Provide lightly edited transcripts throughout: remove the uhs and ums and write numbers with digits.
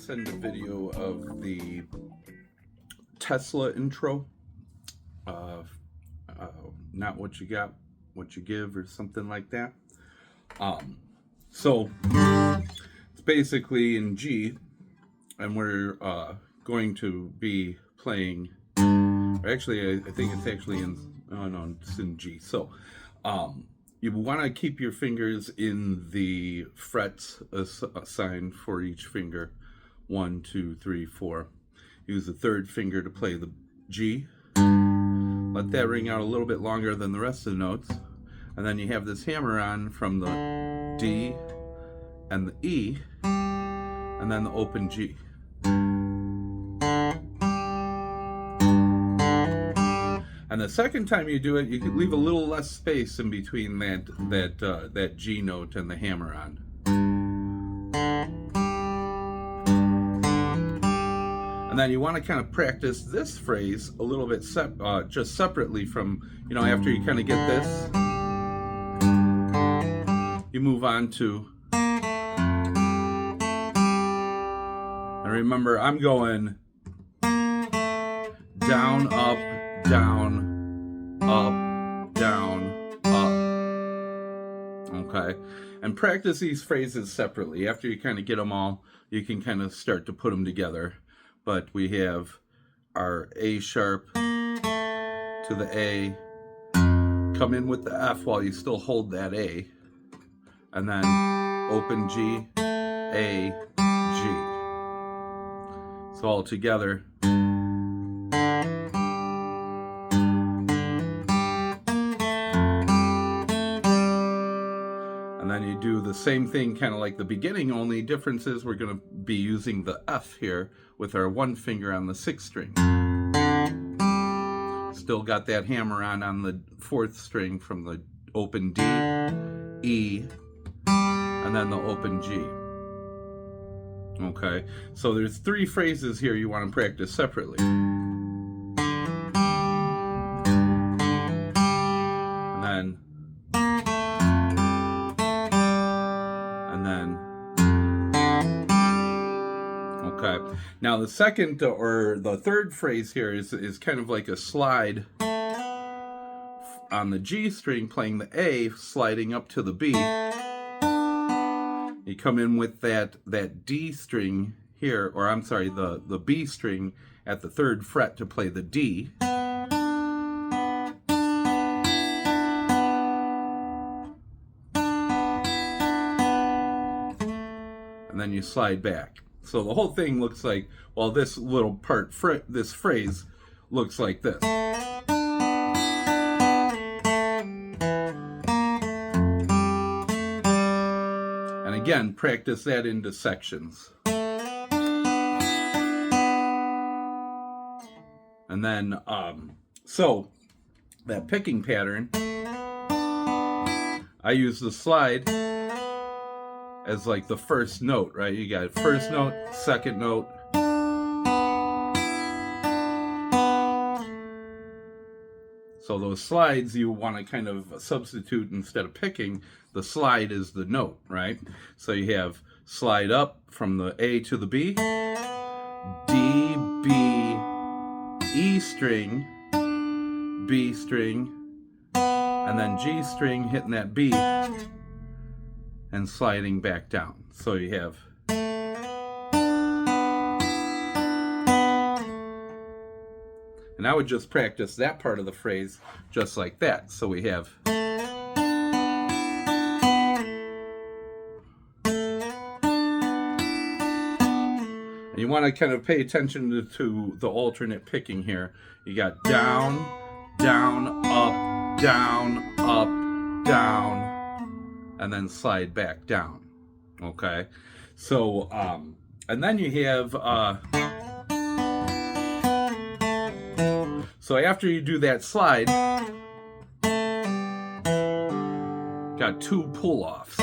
send a video of the Tesla intro. Not what you got, what you give, or something like that. So it's basically in G, and we're going to be playing. Actually, I think it's actually in. Oh no, it's in G. So you want to keep your fingers in the frets assigned for each finger. 1, 2, 3, 4. Use the third finger to play the G. Let that ring out a little bit longer than the rest of the notes. And then you have this hammer on from the D and the E, and then the open G. And the second time you do it, you can leave a little less space in between that G note and the hammer on. And then you want to kind of practice this phrase a little bit just separately from, after you kind of get this, you move on to, and remember, I'm going down, up, down, up, down, up. Okay? And practice these phrases separately. After you kind of get them all, you can kind of start to put them together. But we have our A sharp to the A, come in with the F while you still hold that A, and then open G, A, G. So all together. And then you do the same thing kind of like the beginning, only difference is we're going to be using the F here with our one finger on the 6th string. Still got that hammer on the 4th string from the open D, E, and then the open G. Okay, so there's 3 phrases here you want to practice separately. And then okay. Now the second or the third phrase here is kind of like a slide on the G string, playing the A, sliding up to the B. You come in with that D string here, or I'm sorry, the B string at the 3rd fret to play the D. And then you slide back. So the whole thing looks like, well, this little part, this phrase looks like this. And again, practice that into sections. And then, so that picking pattern, I use the slide as like the first note, right? You got first note, second note. So those slides you want to kind of substitute instead of picking. The slide is the note, right? So you have slide up from the A to the B, D, B, E string, B string, and then G string hitting that B and sliding back down. So you have and I would just practice that part of the phrase just like that. So we have and you want to kind of pay attention to the alternate picking here. You got down, down, up, down, up, down, and then slide back down. Okay, so and then you have so after you do that slide, got 2 pull-offs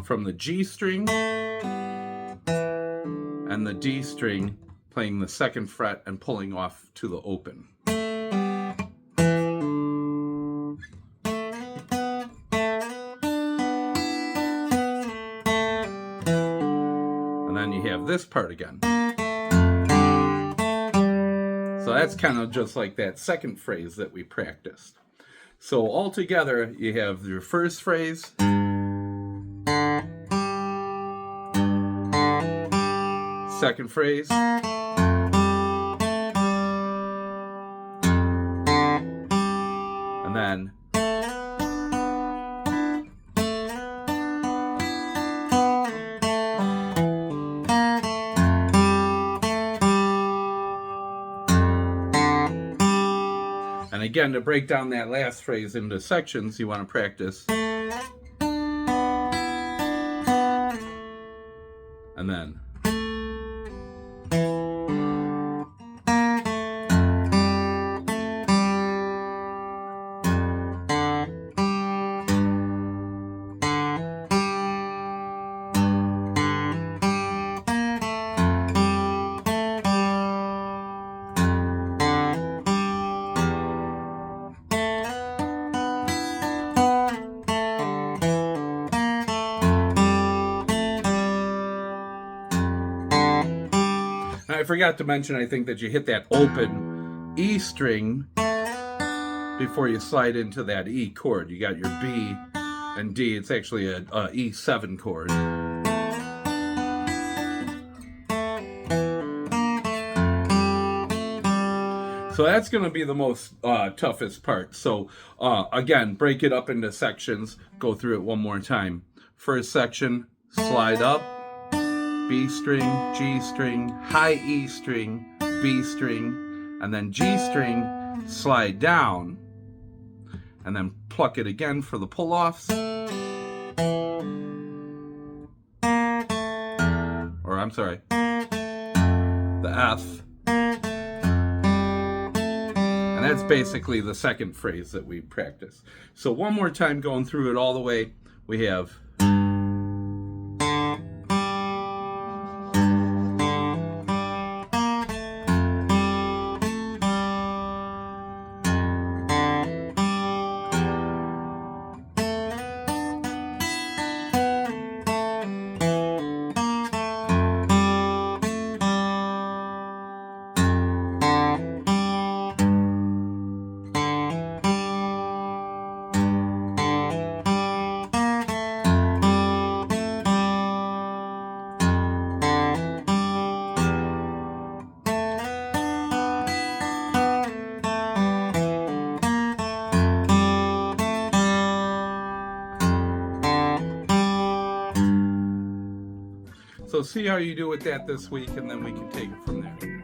from the G string and the D string, playing the 2nd fret and pulling off to the open. this part again. So that's kind of just like that second phrase that we practiced. So all together, you have your first phrase, second phrase, and then and again, to break down that last phrase into sections, you want to practice. And then. I forgot to mention, I think, that you hit that open E string before you slide into that E chord. You got your B and D. It's actually a E7 chord. So that's going to be the most toughest part. So again, break it up into sections. Go through it one more time. First section, slide up. B string, G string, high E string, B string, and then G string, slide down, and then pluck it again for the pull-offs. Or I'm sorry, the F. And that's basically the second phrase that we practice. So one more time going through it all the way, we have So see how you do with that this week, and then we can take it from there.